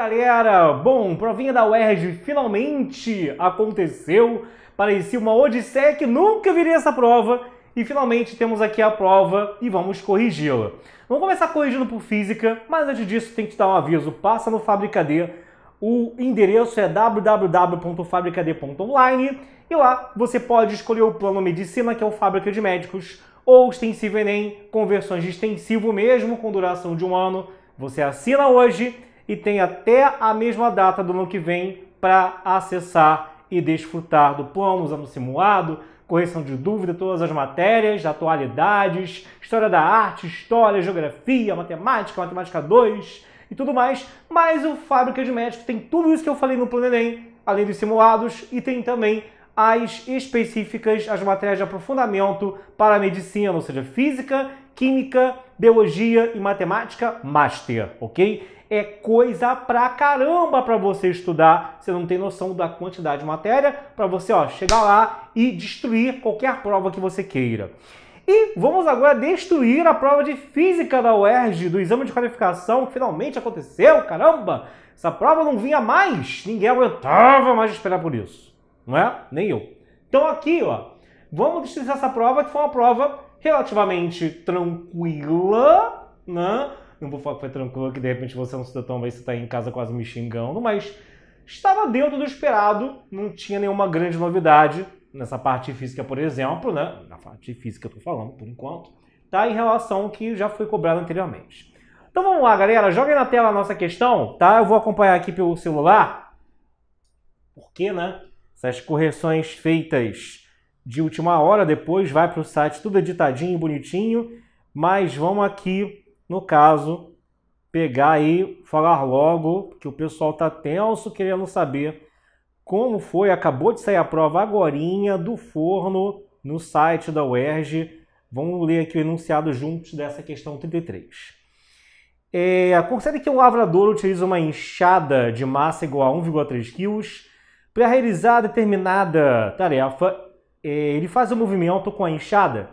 galera! Bom, provinha da UERJ finalmente aconteceu. Parecia uma odisseia que nunca viria essa prova. E finalmente temos aqui a prova e vamos corrigi-la. Vamos começar corrigindo por física, mas antes disso tem que te dar um aviso. Passa no FabricaD. O endereço é www.fabricad.online e lá você pode escolher o plano medicina, que é o Fábrica de Médicos, ou extensivo Enem, com versões de extensivo mesmo, com duração de 1 ano. Você assina hoje e tem até a mesma data do ano que vem para acessar e desfrutar do plano usando simulado, correção de dúvida, todas as matérias, atualidades, história da arte, história, geografia, matemática 2 e tudo mais. Mas o Fábrica de Médicos tem tudo isso que eu falei no plano Enem, além dos simulados, e tem também as específicas, as matérias de aprofundamento para a medicina, ou seja, física, química, biologia e matemática master, ok? É coisa pra caramba para você estudar, você não tem noção da quantidade de matéria, para você chegar lá e destruir qualquer prova que você queira. E vamos agora destruir a prova de física da UERJ, do exame de qualificação, que finalmente aconteceu, caramba! Essa prova não vinha mais, ninguém aguentava mais esperar por isso. Não é? Nem eu. Então aqui, vamos destruir essa prova, que foi uma prova relativamente tranquila, né? Não vou falar que foi tranquila, que de repente você não se tão bem, você está em casa quase me xingando, mas estava dentro do esperado, não tinha nenhuma grande novidade nessa parte de física, por exemplo, né? Na parte de física eu estou falando, por enquanto, tá? Em relação ao que já foi cobrado anteriormente. Então vamos lá, galera, joguem na tela a nossa questão, tá? Eu vou acompanhar aqui pelo celular, porque, né? Essas correções feitas de última hora, depois vai para o site tudo editadinho, bonitinho, mas vamos aqui, no caso, pegar aí, falar logo, que o pessoal está tenso querendo saber como foi, acabou de sair a prova agorinha do forno no site da UERJ. Vamos ler aqui o enunciado juntos dessa questão 33. Concede que um lavrador utiliza uma enxada de massa igual a 1,3 kg. Para realizar determinada tarefa, ele faz um movimento com a enxada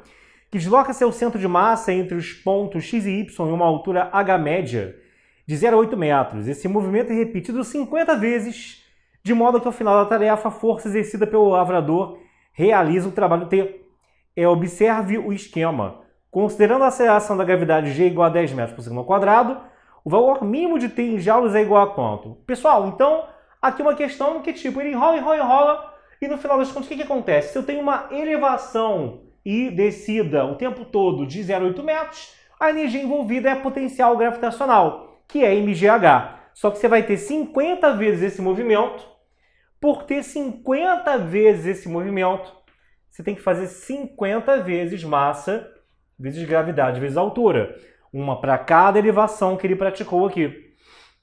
que desloca seu centro de massa entre os pontos X e Y em uma altura H média de 0 a 8 metros. Esse movimento é repetido 50 vezes, de modo que ao final da tarefa a força exercida pelo lavrador realiza o trabalho T. Observe o esquema. Considerando a aceleração da gravidade G igual a 10 metros por segundo ao quadrado, o valor mínimo de T em joules é igual a quanto? Pessoal, então, aqui uma questão que tipo, ele enrola, e no final das contas o que acontece? Se eu tenho uma elevação e descida o tempo todo de 0 a 8 metros, a energia envolvida é a potencial gravitacional, que é mgh. Só que você vai ter 50 vezes esse movimento. Por ter 50 vezes esse movimento, você tem que fazer 50 vezes massa, vezes gravidade, vezes altura. Uma para cada elevação que ele praticou aqui.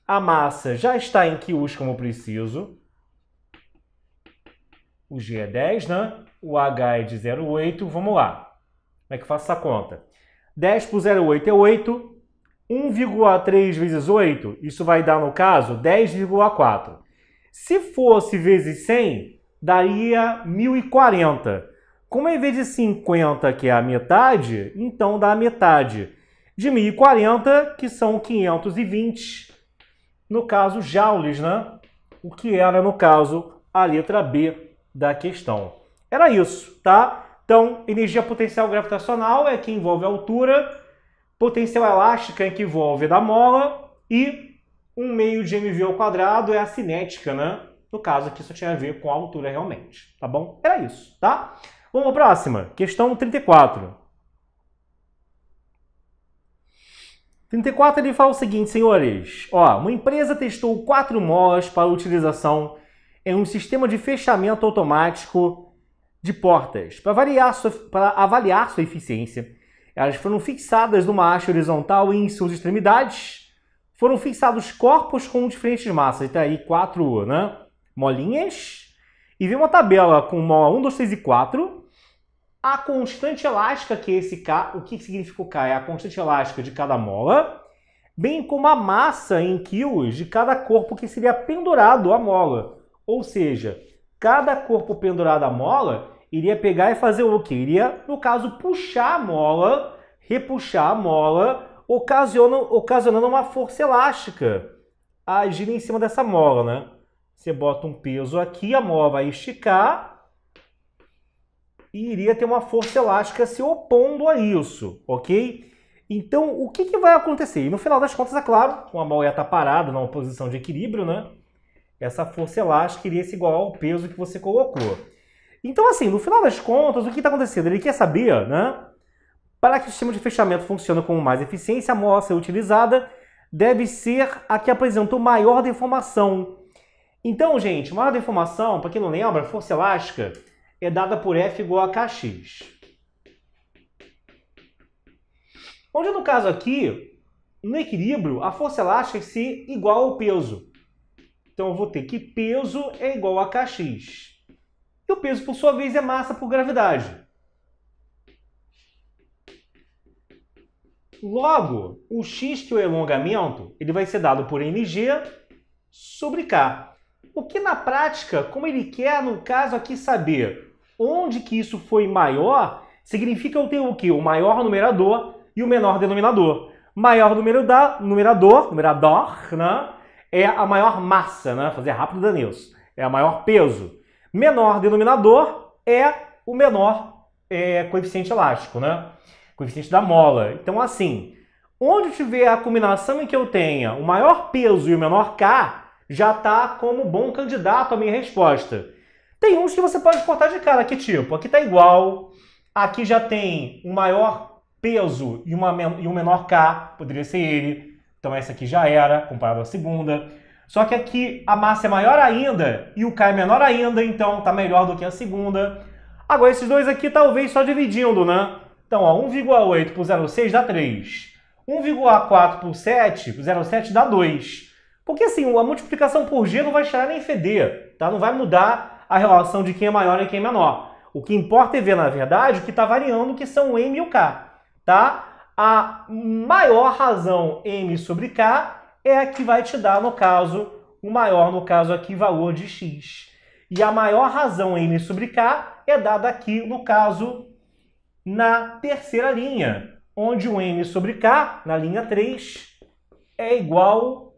A massa já está em quilos, como eu preciso. O G é 10, né? O H é de 0,8. Vamos lá. Como é que eu faço essa conta? 10 por 0,8 é 8. 1,3 vezes 8, isso vai dar, no caso, 10,4. Se fosse vezes 100, daria 1040. Como em vez de 50, que é a metade, então dá a metade de 1040, que são 520, no caso, joules, né? O que era, no caso, a letra B da questão. Era isso, tá? Então, energia potencial gravitacional é que envolve a altura, potencial elástica é que envolve da mola, e 1 meio de mv ao quadrado é a cinética, né? No caso aqui só tinha a ver com a altura realmente, tá bom? Era isso, tá? Vamos para a próxima, questão 34. 34 ele fala o seguinte, senhores. Uma empresa testou 4 molas para utilização em um sistema de fechamento automático de portas. Para avaliar sua eficiência, elas foram fixadas numa haste horizontal e em suas extremidades foram fixados corpos com diferentes massas. Então aí 4, né, molinhas. E vem uma tabela com mola 1, 2, 3 e 4. A constante elástica, que é esse K, o que significa o K? É a constante elástica de cada mola, bem como a massa em quilos de cada corpo que seria pendurado à mola. Ou seja, cada corpo pendurado à mola iria pegar e fazer o quê? Iria, no caso, puxar a mola, repuxar a mola, ocasionando uma força elástica agir em cima dessa mola, né? Você bota um peso aqui, a mola vai esticar e iria ter uma força elástica se opondo a isso, ok? Então, o que vai acontecer? E no final das contas, é claro, com a mola ia estar parada numa posição de equilíbrio, né? Essa força elástica iria se igualar ao peso que você colocou. Então, assim, no final das contas, o que está acontecendo? Ele quer saber, né? Para que o sistema de fechamento funcione com mais eficiência, a mola a ser utilizada deve ser a que apresenta o maior deformação. Então, gente, maior deformação, para quem não lembra, força elástica é dada por F igual a Kx. Onde, no caso aqui, no equilíbrio, a força elástica é se igual ao peso. Então, eu vou ter que peso é igual a Kx. E o peso, por sua vez, é massa por gravidade. Logo, o x, que é o alongamento, ele vai ser dado por mg sobre k. O que na prática, como ele quer, no caso aqui, saber onde que isso foi maior, significa eu ter o quê? O maior numerador e o menor denominador. Maior numerador, né? É a maior massa, né? Fazer rápido, Danilson. É a maior peso. Menor denominador é o menor coeficiente elástico, né? Coeficiente da mola. Então, assim, onde tiver a combinação em que eu tenha o maior peso e o menor K, já está como bom candidato a minha resposta. Tem uns que você pode cortar de cara, que tipo, aqui está igual, aqui já tem um maior peso e um menor K, poderia ser ele, então essa aqui já era, comparado à segunda. Só que aqui a massa é maior ainda e o K é menor ainda, então está melhor do que a segunda. Agora, esses dois aqui talvez só dividindo, né? Então, 1,8 por 0,6 dá 3. 1,4 por 7, por 0,7 dá 2. Porque assim, a multiplicação por G não vai cheirar nem feder, tá? Não vai mudar a relação de quem é maior e quem é menor. O que importa é ver, na verdade, o que está variando, que são o M e o K, tá? A maior razão M sobre K é a que vai te dar, no caso, o maior, no caso aqui, valor de X. E a maior razão M sobre K é dada aqui, no caso, na terceira linha, onde o M sobre K, na linha 3, é igual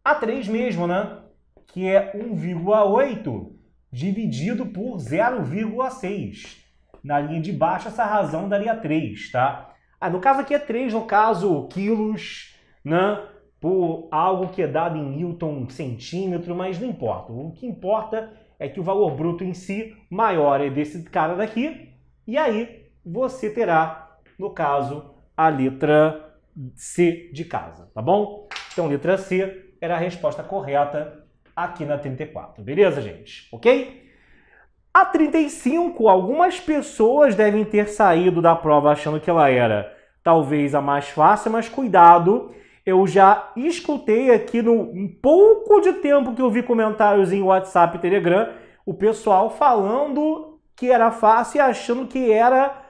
a 3 mesmo, né? Que é 1,8 dividido por 0,6. Na linha de baixo, essa razão daria 3, tá? No caso aqui é 3, no caso, quilos, né? Por algo que é dado em Newton centímetro, mas não importa. O que importa é que o valor bruto em si maior é desse cara daqui, e aí você terá, no caso, a letra C de casa, tá bom? Então, letra C era a resposta correta aqui na 34, beleza, gente? Ok? A 35, algumas pessoas devem ter saído da prova achando que ela era talvez a mais fácil, mas cuidado, eu já escutei aqui no pouco de tempo que eu vi comentários em WhatsApp e Telegram, o pessoal falando que era fácil e achando que era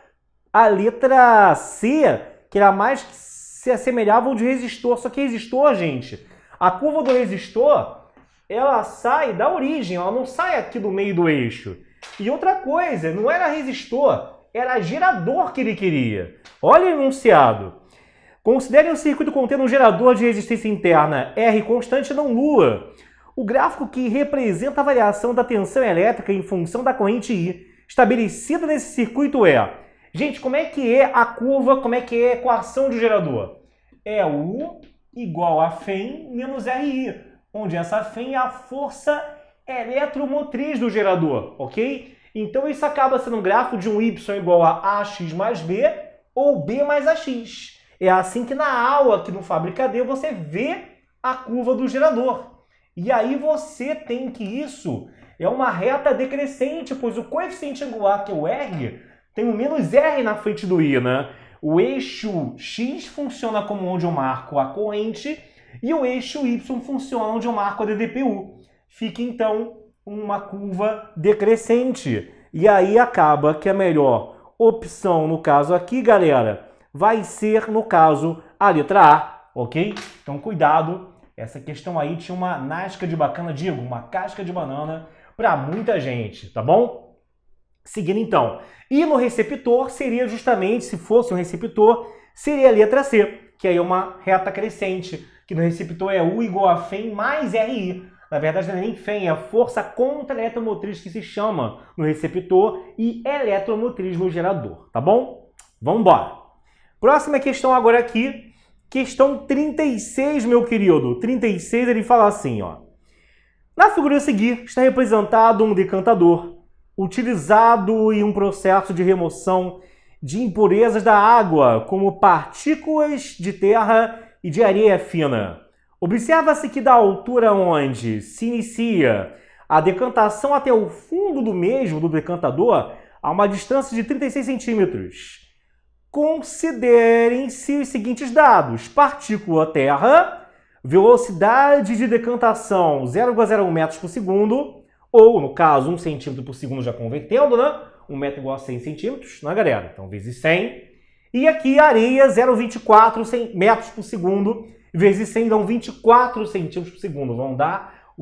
a letra C, que era mais que se assemelhava ao de resistor. Só que resistor, gente, a curva do resistor, ela sai da origem, ela não sai aqui do meio do eixo. E outra coisa, não era resistor, era gerador que ele queria. Olha o enunciado. Considere um circuito contendo um gerador de resistência interna R constante não nula. O gráfico que representa a variação da tensão elétrica em função da corrente I estabelecida nesse circuito é... Gente, como é que é a curva, como é que é a equação de gerador? É U igual a Φ menos RI, onde essa Φ é a força eletromotriz do gerador, ok? Então isso acaba sendo um gráfico de um Y igual a AX mais B ou B mais AX. É assim que na aula, aqui no Fábrica D, você vê a curva do gerador. E aí você tem que isso é uma reta decrescente, pois o coeficiente angular, que é o R, tem um menos R na frente do I, né? O eixo X funciona como onde eu marco a corrente e o eixo Y funciona onde eu marco a DDPU. Fica, então, uma curva decrescente. E aí acaba que a melhor opção, no caso aqui, galera, vai ser, no caso, a letra A, ok? Então, cuidado. Essa questão aí tinha uma nasca de bacana, digo, uma casca de banana para muita gente, tá bom? Seguindo então. E no receptor seria justamente, se fosse um receptor, seria a letra C, que aí é uma reta crescente, que no receptor é U igual a Φ mais RI. Na verdade, não é nem Φ, é a força contra-eletromotriz que se chama no receptor e eletromotriz no gerador, tá bom? Vamos embora. Próxima questão agora aqui, questão 36, meu querido. 36, ele fala assim, ó. Na figura a seguir, está representado um decantador utilizado em um processo de remoção de impurezas da água, como partículas de terra e de areia fina. Observa-se que da altura onde se inicia a decantação até o fundo do mesmo do decantador, há uma distância de 36 centímetros. Considerem-se os seguintes dados: partícula terra, velocidade de decantação 0,01 metros por segundo, ou, no caso, 1 centímetro por segundo já convertendo, né? 1 metro igual a 100 centímetros, né, galera? Então, vezes 100. E aqui, areia, 0,24 metros por segundo, vezes 100 dão 24 centímetros por segundo. Vão dar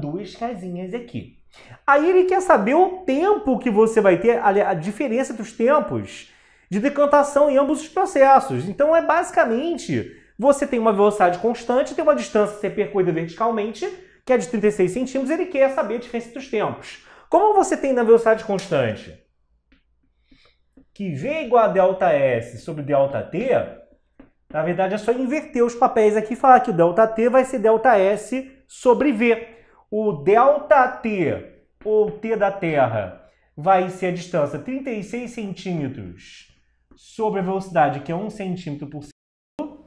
duas casinhas aqui. Aí ele quer saber o tempo que você vai ter, a diferença dos tempos de decantação em ambos os processos. Então, é basicamente, você tem uma velocidade constante, tem uma distância a ser percorrida verticalmente, que é de 36 centímetros, ele quer saber a diferença dos tempos. Como você tem na velocidade constante que V é igual a ΔS sobre ΔT, na verdade é só inverter os papéis aqui e falar que o ΔT vai ser ΔS sobre V. O ΔT, ou T da Terra, vai ser a distância 36 centímetros sobre a velocidade, que é 1 centímetro por segundo,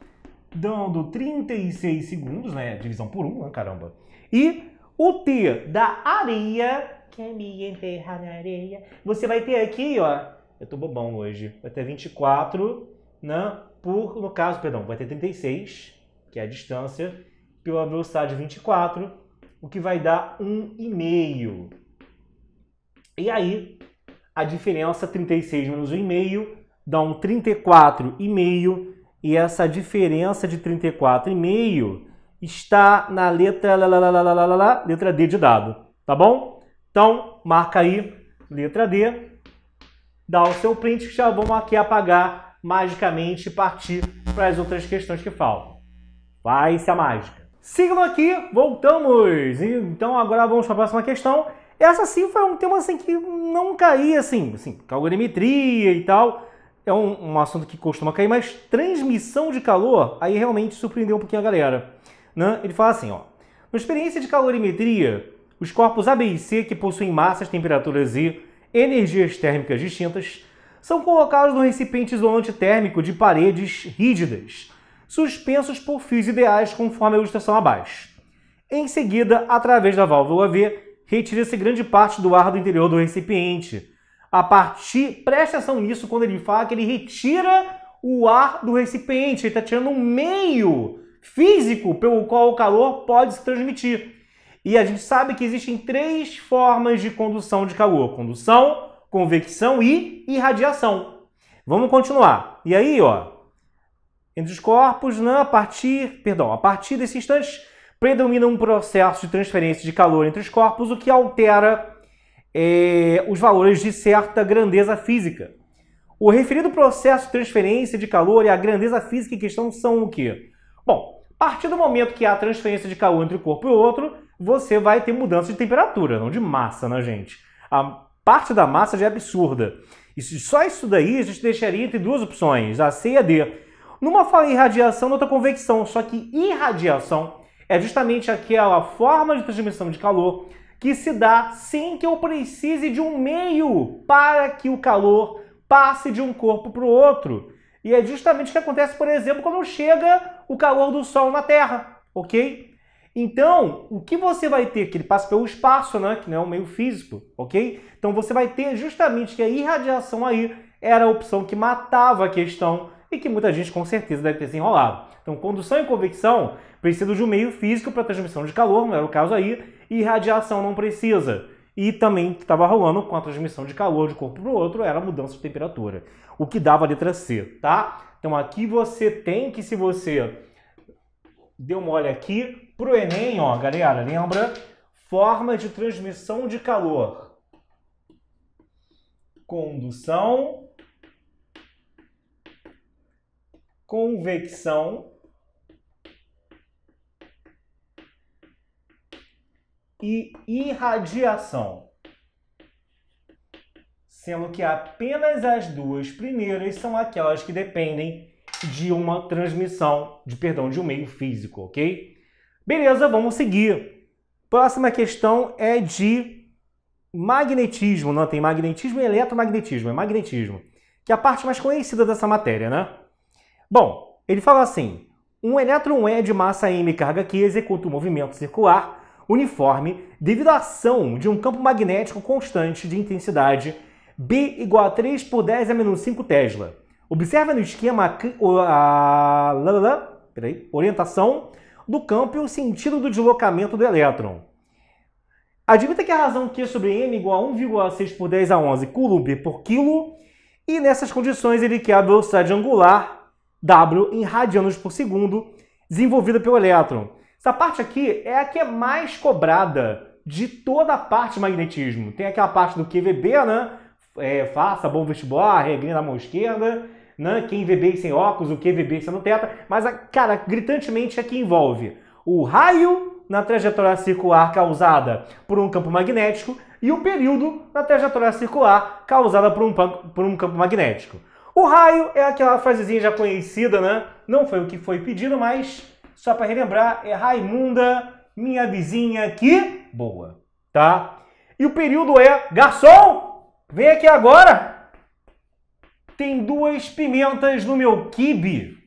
dando 36 segundos, né? Divisão por 1, né? Caramba. E o T da areia, que é me enterrar na areia, você vai ter aqui, ó, eu tô bobão hoje, vai ter 24, né? No caso, perdão, vai ter 36, que é a distância, pela velocidade 24, o que vai dar 1,5. E aí, a diferença 36 menos 1,5 dá um 34,5, e essa diferença de 34,5 está na letra D de dado, tá bom? Então, marca aí, letra D, dá o seu print, que já vamos aqui apagar magicamente e partir para as outras questões que faltam. Vai-se a mágica. Signo aqui, voltamos! Então, agora vamos para a próxima questão. Essa sim foi um tema assim, que não caía assim, calorimetria e tal. É um assunto que costuma cair, mas transmissão de calor, aí realmente surpreendeu um pouquinho a galera. Né? Ele fala assim, ó. Na experiência de calorimetria, os corpos A, B e C, que possuem massas, temperaturas e energias térmicas distintas, são colocados no recipiente isolante térmico de paredes rígidas, suspensos por fios ideais conforme a ilustração abaixo. Em seguida, através da válvula V, retira-se grande parte do ar do interior do recipiente. Presta atenção nisso quando ele fala que ele retira o ar do recipiente, ele está tirando um meio físico pelo qual o calor pode se transmitir. E a gente sabe que existem 3 formas de condução de calor: condução, convecção e irradiação. Vamos continuar. E aí, ó, entre os corpos, né, a partir desse instante, predomina um processo de transferência de calor entre os corpos, o que altera os valores de certa grandeza física. O referido processo de transferência de calor e a grandeza física em questão são o quê? Bom, a partir do momento que há transferência de calor entre um corpo e outro, você vai ter mudança de temperatura, não de massa, né, gente? A parte da massa já é absurda. Só isso daí a gente deixaria entre 2 opções, a C e a D. Numa fala em irradiação, noutra convecção. Só que irradiação é justamente aquela forma de transmissão de calor que se dá sem que eu precise de um meio para que o calor passe de um corpo para o outro. E é justamente o que acontece, por exemplo, quando chega o calor do Sol na Terra, ok? Então, o que você vai ter? Que ele passa pelo espaço, né? Que não é um meio físico, ok? Então, você vai ter justamente que a irradiação aí era a opção que matava a questão e que muita gente, com certeza, deve ter se enrolado. Então, condução e convecção precisam de um meio físico para transmissão de calor, não era o caso aí, e irradiação não precisa. E também que estava rolando com a transmissão de calor de um corpo para o outro era a mudança de temperatura, o que dava a letra C, tá? Então, aqui você tem que, se você deu uma olha aqui, pro Enem, ó, galera, lembra? Forma de transmissão de calor. Condução, convecção e irradiação, sendo que apenas as duas primeiras são aquelas que dependem de uma transmissão, de um meio físico, ok? Beleza, vamos seguir. Próxima questão é de magnetismo. Não tem magnetismo e eletromagnetismo, é magnetismo, que é a parte mais conhecida dessa matéria, né? Bom, ele fala assim: um elétron é de massa m carga Q executa um movimento circular uniforme devido à ação de um campo magnético constante de intensidade B igual a 3 por 10 a menos 5 Tesla. Observa no esquema a orientação do campo e o sentido do deslocamento do elétron. Admita que a razão Q sobre M igual a 1,6 por 10 a 11 Coulomb por quilo, e nessas condições ele quer a velocidade angular W em radianos por segundo desenvolvida pelo elétron. Essa parte aqui é a que é mais cobrada de toda a parte de magnetismo. Tem aquela parte do QVB, né? Faça bom vestibular, regrinha na mão esquerda, né? Quem VB sem óculos, o QVB sendo teta. Mas, cara, gritantemente aqui envolve o raio na trajetória circular causada por um campo magnético e o período na trajetória circular causada por um campo magnético. O raio é aquela frasezinha já conhecida, né? Não foi o que foi pedido, mas só para relembrar, é Raimunda, minha vizinha, que boa, tá? E o período é garçom, vem aqui agora. Tem 2 pimentas no meu quibe.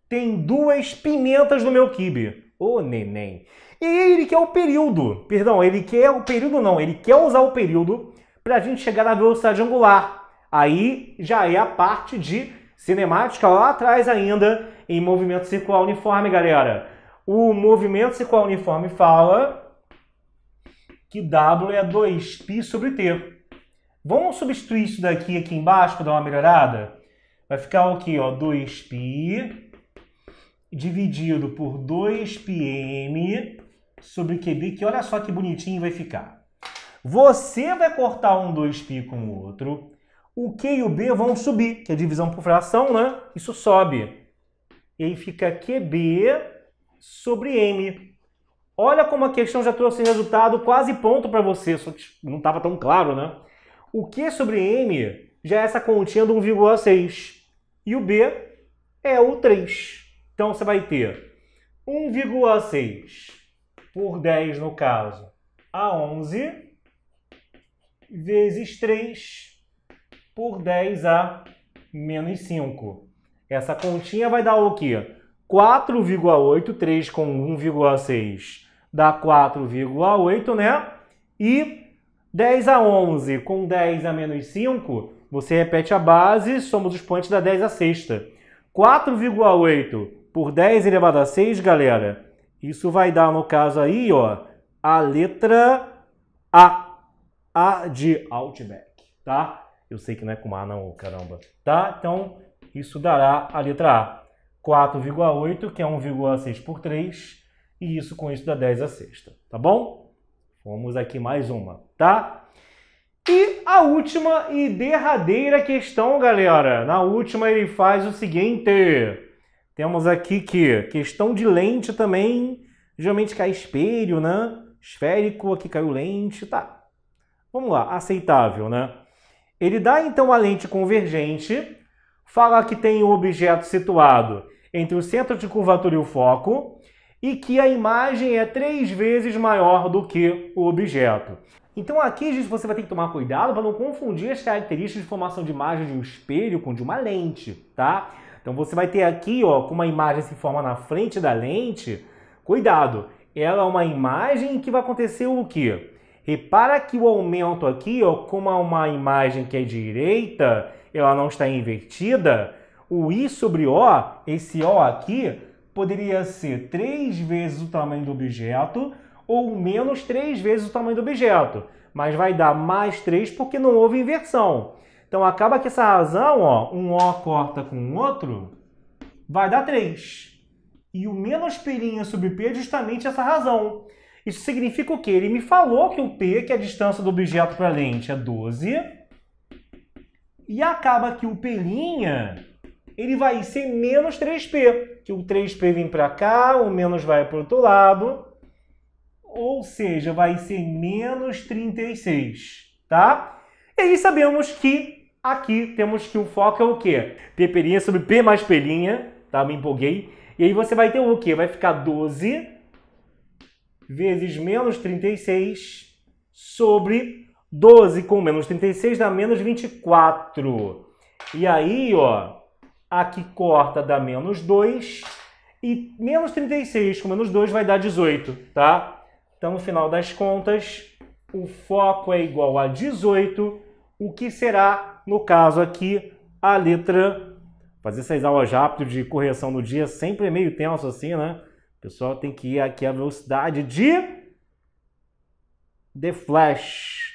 Tem 2 pimentas no meu quibe. Ô, neném. E ele quer o período. Perdão, ele quer o período não. Ele quer usar o período para a gente chegar na velocidade angular. Aí já é a parte de cinemática lá atrás ainda em movimento circular uniforme, galera. O movimento circular uniforme fala que W é 2π sobre T. Vamos substituir isso daqui aqui embaixo para dar uma melhorada? Vai ficar o quê? 2π dividido por 2πm sobre QB, que olha só que bonitinho vai ficar. Você vai cortar um 2π com o outro. O Q e o B vão subir, que é divisão por fração, né? Isso sobe. E aí fica QB sobre M. Olha como a questão já trouxe resultado quase pronto para você, só que não estava tão claro, né? O Q sobre M já é essa continha do 1,6. E o B é o 3. Então você vai ter 1,6 por 10, no caso, a 11, vezes 3 por 10 a menos 5. Essa continha vai dar o quê? 4,8, 3 com 1,6 dá 4,8, né? E 10 a 11 com 10 a menos 5, você repete a base, soma os expoentes da 10 a sexta. 4,8 por 10 elevado a 6, galera, isso vai dar, no caso aí, ó, a letra A. A de Outback, tá? Eu sei que não é com A não, caramba, tá? Então, isso dará a letra A. 4,8, que é 1,6 por 3, e isso com isso dá 10 a sexta, tá bom? Vamos aqui mais uma, tá? E a última e derradeira questão, galera. Na última ele faz o seguinte. Temos aqui que questão de lente também, geralmente cai espelho, né? Esférico, aqui caiu lente, tá. Vamos lá, aceitável, né? Ele dá então a lente convergente, fala que tem um objeto situado entre o centro de curvatura e o foco e que a imagem é 3 vezes maior do que o objeto. Então aqui, gente, você vai ter que tomar cuidado para não confundir as características de formação de imagem de um espelho com de uma lente, tá? Então você vai ter aqui, ó, como a imagem se forma na frente da lente, cuidado, ela é uma imagem que vai acontecer o quê? Repara que o aumento aqui, ó, como é uma imagem que é direita, ela não está invertida, o I sobre O, esse O aqui, poderia ser 3 vezes o tamanho do objeto ou menos 3 vezes o tamanho do objeto. Mas vai dar mais 3 porque não houve inversão. Então acaba que essa razão, ó, um O corta com o outro, vai dar 3. E o menos P' sobre P é justamente essa razão. Isso significa o quê? Ele me falou que o P, que é a distância do objeto para a lente, é 12. E acaba que o P' ele vai ser menos 3P, que o 3P vem para cá, o menos vai para o outro lado, ou seja, vai ser menos 36, tá? E aí sabemos que aqui temos que o foco é o quê? P' sobre P mais P', tá? Me empolguei. E aí você vai ter o quê? Vai ficar 12 vezes menos 36 sobre 12 com menos 36 dá menos 24. E aí, ó, aqui corta dá menos 2 e menos 36 com menos 2 vai dar 18, tá? Então, no final das contas, o foco é igual a 18, o que será, no caso aqui, a letra... Fazer essas aulas rápidas de correção no dia sempre é meio tenso assim, né? O pessoal tem que ir aqui à velocidade de... The Flash,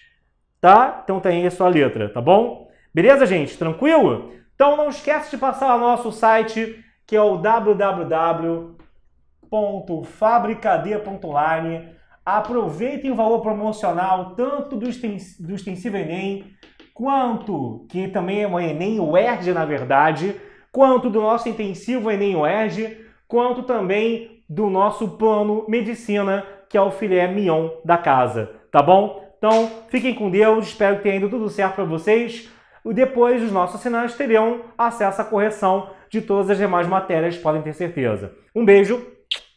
tá? Então tem aí a sua letra, tá bom? Beleza, gente? Tranquilo? Então não esquece de passar no nosso site, que é o www.fabricad.online. Aproveitem o valor promocional tanto do Extensivo Enem, quanto, que também é o Enem UERJ, na verdade, quanto do nosso Intensivo Enem UERJ, quanto também do nosso plano Medicina, que é o filé mignon da casa, tá bom? Então, fiquem com Deus, espero que tenha ido tudo certo para vocês. E depois, os nossos assinantes terão acesso à correção de todas as demais matérias, podem ter certeza. Um beijo,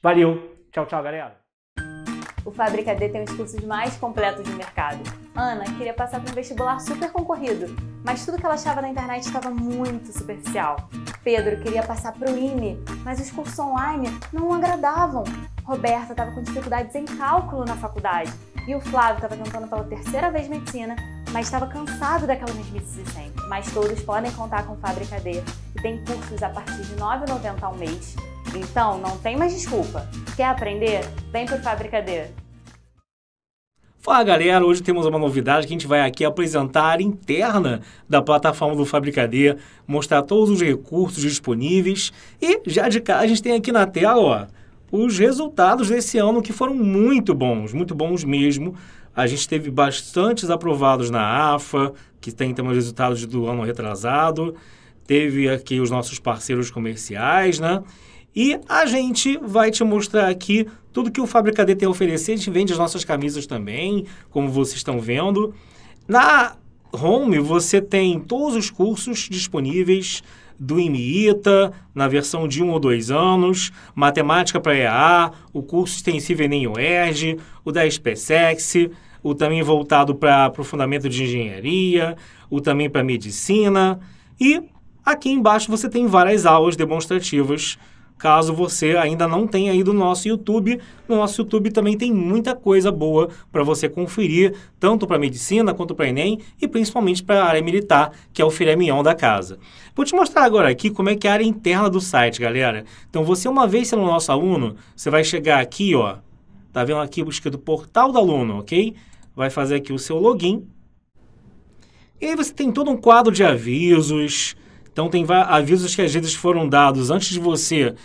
valeu, tchau, tchau, galera! O Fabricad tem os cursos mais completos do mercado. Ana queria passar para um vestibular super concorrido, mas tudo que ela achava na internet estava muito superficial. Pedro queria passar para o IME, mas os cursos online não o agradavam. Roberta estava com dificuldades em cálculo na faculdade. E o Flávio estava tentando pela terceira vez medicina, mas estava cansado daquela mesmice de sempre. Mas todos podem contar com o Fabricad e tem cursos a partir de R$ 9,90 ao mês. Então, não tem mais desculpa. Quer aprender? Vem pro Fabricad. Fala, galera, hoje temos uma novidade que a gente vai aqui apresentar interna da plataforma do Fabricad, mostrar todos os recursos disponíveis e já de cara a gente tem aqui na tela, ó, os resultados desse ano que foram muito bons mesmo. A gente teve bastantes aprovados na AFA, que tem também os resultados do ano retrasado, teve aqui os nossos parceiros comerciais, né? E a gente vai te mostrar aqui tudo que o Fabricad tem a oferecer. A gente vende as nossas camisas também, como vocês estão vendo. Na Home você tem todos os cursos disponíveis do IME-ITA, na versão de 1 ou 2 anos, matemática para EA, o curso extensivo Enem UERJ, o da SpaceX, o também voltado para o fundamento de engenharia, o também para medicina. E aqui embaixo você tem várias aulas demonstrativas, caso você ainda não tenha ido no nosso YouTube. No nosso YouTube também tem muita coisa boa para você conferir, tanto para medicina quanto para Enem e principalmente para a área militar, que é o filé mignon da casa. Vou te mostrar agora aqui como é que é a área interna do site, galera. Então você, uma vez sendo nosso aluno, você vai chegar aqui, ó, tá vendo aqui escrito Portal do Aluno, ok? Vai fazer aqui o seu login. E aí você tem todo um quadro de avisos. Então, tem avisos que às vezes foram dados antes de você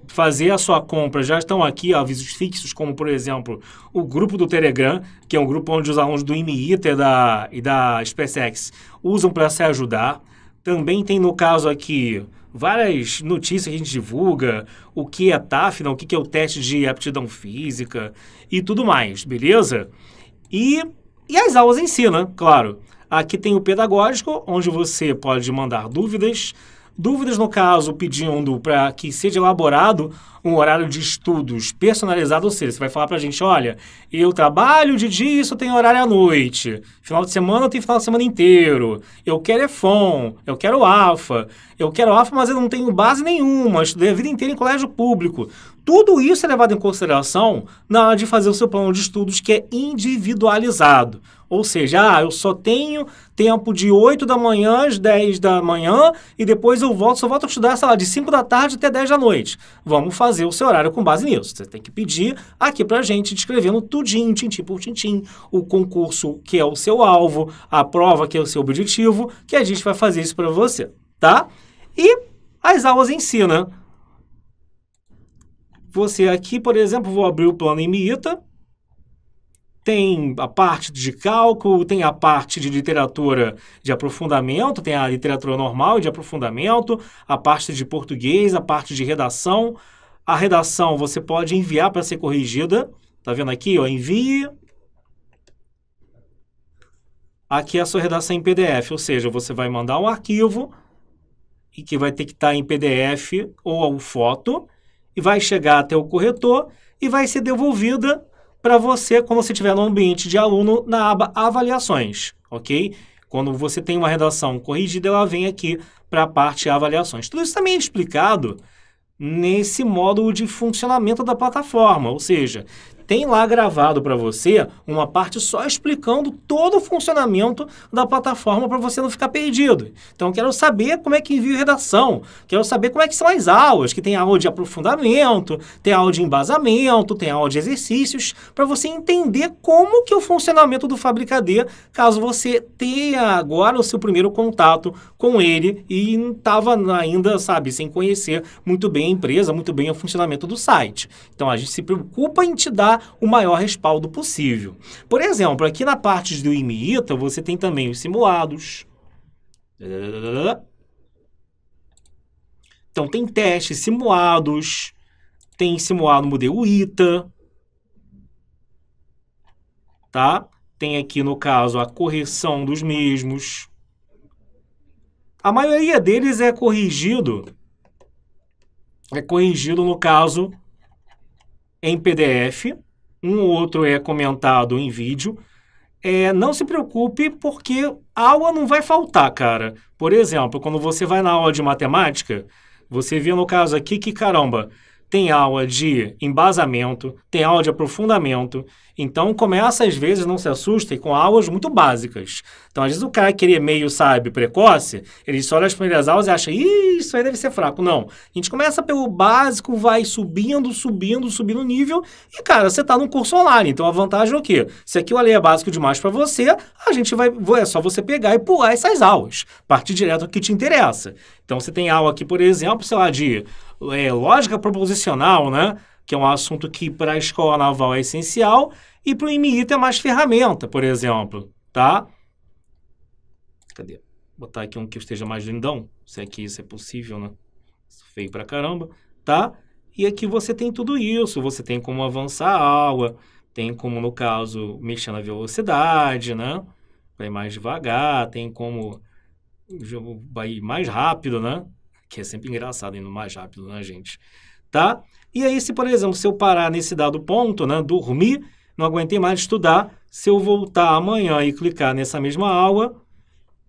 fazer a sua compra. Já estão aqui avisos fixos, como, por exemplo, o grupo do Telegram, que é um grupo onde os alunos do IME-ITA e da SpaceX usam para se ajudar. Também tem, no caso aqui, várias notícias que a gente divulga, o que é TAFNA, o que é o teste de aptidão física e tudo mais, beleza? E as aulas em si, né? Claro. Aqui tem o pedagógico, onde você pode mandar dúvidas. Dúvidas, no caso, pedindo para que seja elaborado um horário de estudos personalizado, ou seja, você vai falar para a gente, olha, eu trabalho de dia, isso tem horário à noite. Final de semana tem final de semana inteiro. Eu quero EFON, eu quero AFA, mas eu não tenho base nenhuma, estudei a vida inteira em colégio público. Tudo isso é levado em consideração na hora de fazer o seu plano de estudos, que é individualizado. Ou seja, eu só tenho tempo de 8 da manhã às 10 da manhã e depois eu só volto a estudar, sei lá, de 5 da tarde até 10 da noite. Vamos fazer o seu horário com base nisso. Você tem que pedir aqui pra gente, descrevendo tudinho, tintim por tintim, o concurso que é o seu alvo, a prova que é o seu objetivo, que a gente vai fazer isso para você, tá? E as aulas em si, né? Você aqui, por exemplo, vou abrir o plano IME-ITA. tem a parte de cálculo, tem a parte de literatura de aprofundamento, tem a literatura normal e de aprofundamento, a parte de português, a parte de redação. A redação você pode enviar para ser corrigida. Tá vendo aqui, ó, envie. Aqui é a sua redação em PDF, ou seja, você vai mandar um arquivo e que vai ter que estar em PDF ou foto e vai chegar até o corretor e vai ser devolvida para você quando você estiver no ambiente de aluno na aba avaliações, ok? Quando você tem uma redação corrigida, ela vem aqui para a parte avaliações. Tudo isso também é explicado nesse módulo de funcionamento da plataforma, ou seja, tem lá gravado para você uma parte só explicando todo o funcionamento da plataforma para você não ficar perdido. Então, quero saber como é que envia redação, quero saber como é que são as aulas, que tem aula de aprofundamento, tem aula de embasamento, tem aula de exercícios, para você entender como que é o funcionamento do Fabricad, caso você tenha agora o seu primeiro contato com ele e não estava ainda, sabe, sem conhecer muito bem a empresa, muito bem o funcionamento do site. Então, a gente se preocupa em te dar o maior respaldo possível. Por exemplo, aqui na parte do IMIITA, você tem também os simulados. Então, tem testes simulados, tem simulado modelo ITA, tá? Tem aqui, no caso, a correção dos mesmos. A maioria deles é corrigido, no caso, em PDF. Um ou outro é comentado em vídeo. Não se preocupe, porque aula não vai faltar, cara. Por exemplo, quando você vai na aula de matemática, você vê no caso aqui que, caramba, tem aula de embasamento, tem aula de aprofundamento. Então, começa, às vezes, não se assustem com aulas muito básicas. Então, às vezes, o cara que ele é meio, sabe, precoce, ele só olha as primeiras aulas e acha, isso aí deve ser fraco. Não. A gente começa pelo básico, vai subindo o nível e, cara, você está num curso online. Então, a vantagem é o quê? Se aquilo ali é básico demais para você, a gente é só você pegar e pular essas aulas. Partir direto ao que te interessa. Então, você tem aula aqui, por exemplo, sei lá, de lógica proposicional, né? Que é um assunto que para a escola naval é essencial, e para o IMIITA é mais ferramenta, por exemplo, tá? Cadê? Vou botar aqui um que esteja mais lindão, se é que isso é possível, né? Feio pra caramba, tá? E aqui você tem tudo isso, você tem como avançar a aula, tem como, no caso, mexer na velocidade, né? Vai mais devagar, tem como vai mais rápido, né? Que é sempre engraçado indo mais rápido, né, gente? Tá? E aí, se, por exemplo, se eu parar nesse dado ponto, né, dormir, não aguentei mais estudar, se eu voltar amanhã e clicar nessa mesma aula,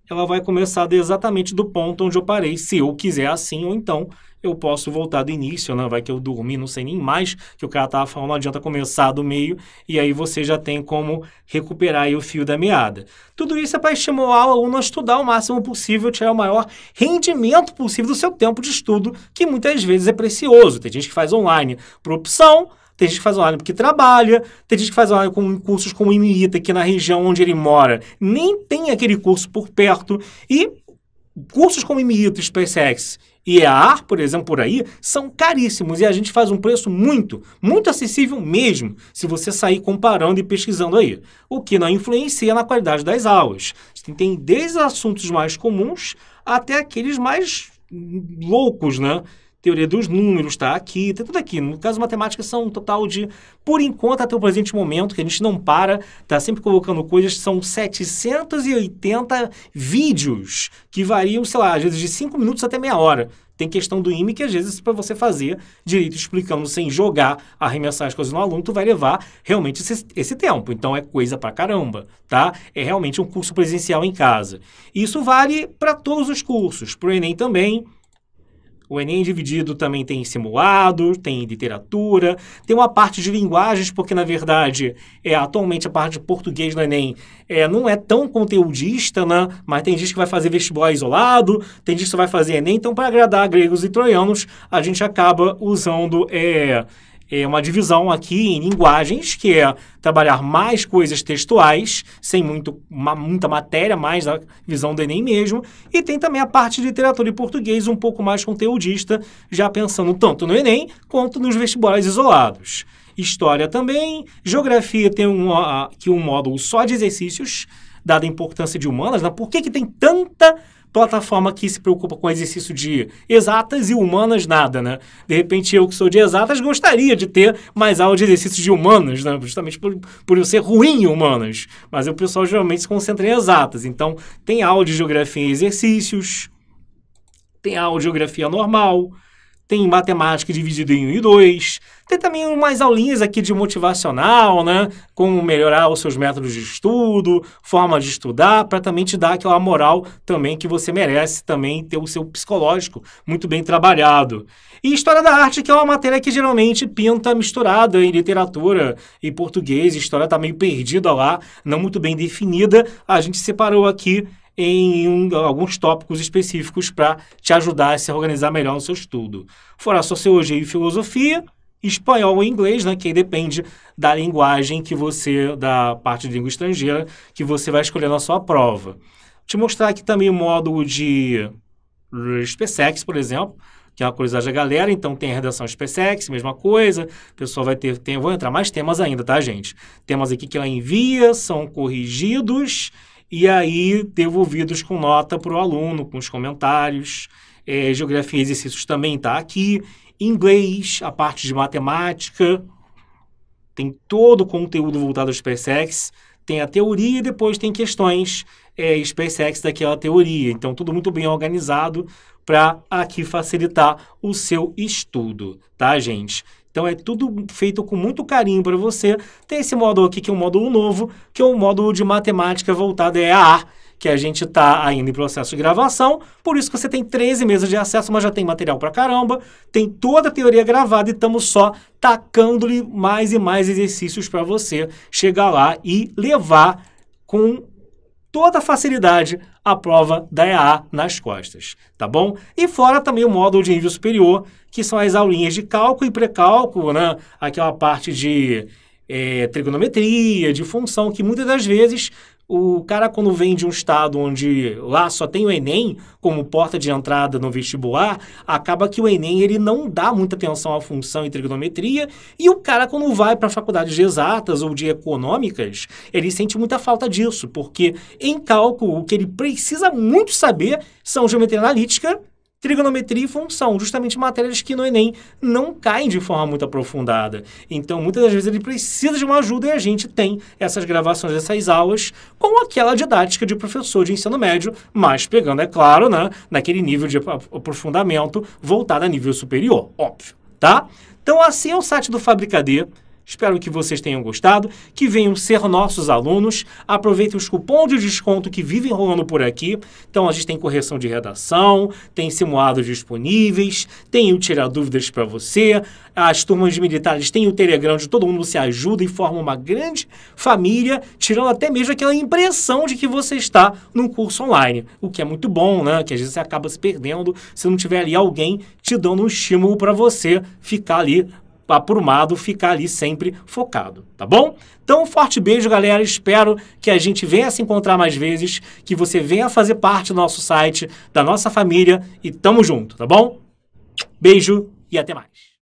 ela vai começar exatamente do ponto onde eu parei, se eu quiser assim, ou então eu posso voltar do início, né? Vai que eu dormi, não sei nem mais que o cara estava falando, não adianta começar do meio, e aí você já tem como recuperar aí o fio da meada. Tudo isso é para estimular o aluno a estudar o máximo possível, tirar o maior rendimento possível do seu tempo de estudo, que muitas vezes é precioso. Tem gente que faz online por opção, tem gente que faz online porque trabalha, tem gente que faz online com cursos como o IMIITA, que na região onde ele mora nem tem aquele curso por perto, e cursos como IMIITA, SpaceX e EAR, por exemplo, por aí, são caríssimos, e a gente faz um preço muito, muito acessível mesmo, se você sair comparando e pesquisando aí, o que não influencia na qualidade das aulas. Você tem desde assuntos mais comuns até aqueles mais loucos, né? Teoria dos números, tá? Aqui, tem tudo aqui. No caso, matemática são um total de, por enquanto, até o presente momento, que a gente não para, tá sempre colocando coisas, são 780 vídeos, que variam, sei lá, às vezes de 5 minutos até meia hora. Tem questão do IME que, às vezes, para você fazer direito explicando sem jogar, arremessar as coisas no aluno, tu vai levar realmente esse tempo. Então, é coisa pra caramba, tá? É realmente um curso presencial em casa. Isso vale para todos os cursos, pro Enem também. O Enem dividido também tem simulado, tem literatura, tem uma parte de linguagens, porque, na verdade, atualmente a parte de português no Enem não é tão conteudista, né? Mas tem gente que vai fazer vestibular isolado, tem gente que vai fazer Enem, então, para agradar gregos e troianos, a gente acaba usando uma divisão aqui em linguagens, que é trabalhar mais coisas textuais, sem muita matéria, mais da visão do Enem mesmo. E tem também a parte de literatura e português, um pouco mais conteudista, já pensando tanto no Enem quanto nos vestibulares isolados. História também. Geografia tem aqui um módulo só de exercícios, dada a importância de humanas, né? Por que tem tanta plataforma que se preocupa com exercício de exatas e humanas nada, né? De repente, eu que sou de exatas gostaria de ter mais aula de exercícios de humanas, né? Justamente por eu ser ruim em humanas. Mas o pessoal geralmente se concentra em exatas. Então, tem aula de geografia em exercícios, tem aula de geografia normal, tem matemática dividida em 1 e 2, tem também umas aulinhas aqui de motivacional, né? Como melhorar os seus métodos de estudo, forma de estudar, para também te dar aquela moral também que você merece também ter o seu psicológico muito bem trabalhado. E História da Arte, que é uma matéria que geralmente pinta misturada em literatura e português, história está meio perdida lá, não muito bem definida, a gente separou aqui em alguns tópicos específicos para te ajudar a se organizar melhor no seu estudo. Fora Sociologia e Filosofia, Espanhol e Inglês, né, que depende da linguagem da parte de língua estrangeira, que você vai escolher na sua prova. Vou te mostrar aqui também o módulo de SPSEX, por exemplo, que é uma curiosidade da galera. Então tem a redação SPSEX, mesma coisa. O pessoal vai vou entrar mais temas ainda, tá, gente? Temas aqui que ela envia, são corrigidos e aí devolvidos com nota para o aluno, com os comentários. Geografia e exercícios também está aqui. Inglês, a parte de matemática, tem todo o conteúdo voltado ao SpaceX, tem a teoria e depois tem questões SpaceX daquela teoria. Então, tudo muito bem organizado para aqui facilitar o seu estudo, tá, gente? Então, é tudo feito com muito carinho para você. Tem esse módulo aqui, que é um módulo novo, que é um módulo de matemática voltado a EAA, que a gente está ainda em processo de gravação, por isso que você tem 13 meses de acesso, mas já tem material pra caramba, tem toda a teoria gravada e estamos só tacando-lhe mais e mais exercícios para você chegar lá e levar com toda a facilidade a prova da EAA nas costas, tá bom? E fora também o módulo de nível superior, que são as aulinhas de cálculo e pré-cálculo, né? Aquela parte de trigonometria, de função, que muitas das vezes o cara, quando vem de um estado onde lá só tem o Enem como porta de entrada no vestibular, acaba que o Enem ele não dá muita atenção à função e trigonometria, e o cara, quando vai para a faculdade de exatas ou de econômicas, ele sente muita falta disso, porque em cálculo o que ele precisa muito saber são geometria analítica, trigonometria e função, justamente matérias que no Enem não caem de forma muito aprofundada. Então, muitas das vezes ele precisa de uma ajuda e a gente tem essas gravações dessas aulas com aquela didática de professor de ensino médio, mas pegando, é claro, né, naquele nível de aprofundamento voltado a nível superior, óbvio, tá? Então, assim é o site do Fabricadê. Espero que vocês tenham gostado, que venham ser nossos alunos. Aproveitem os cupons de desconto que vivem rolando por aqui. Então, a gente tem correção de redação, tem simulados disponíveis, tem o Tirar Dúvidas para você. As turmas de militares têm o Telegram, onde todo mundo se ajuda e forma uma grande família, tirando até mesmo aquela impressão de que você está num curso online. O que é muito bom, né? Que às vezes você acaba se perdendo se não tiver ali alguém te dando um estímulo para você ficar ali aprumado, ficar ali sempre focado, tá bom? Então, um forte beijo, galera. Espero que a gente venha se encontrar mais vezes, que você venha fazer parte do nosso site, da nossa família e tamo junto, tá bom? Beijo e até mais.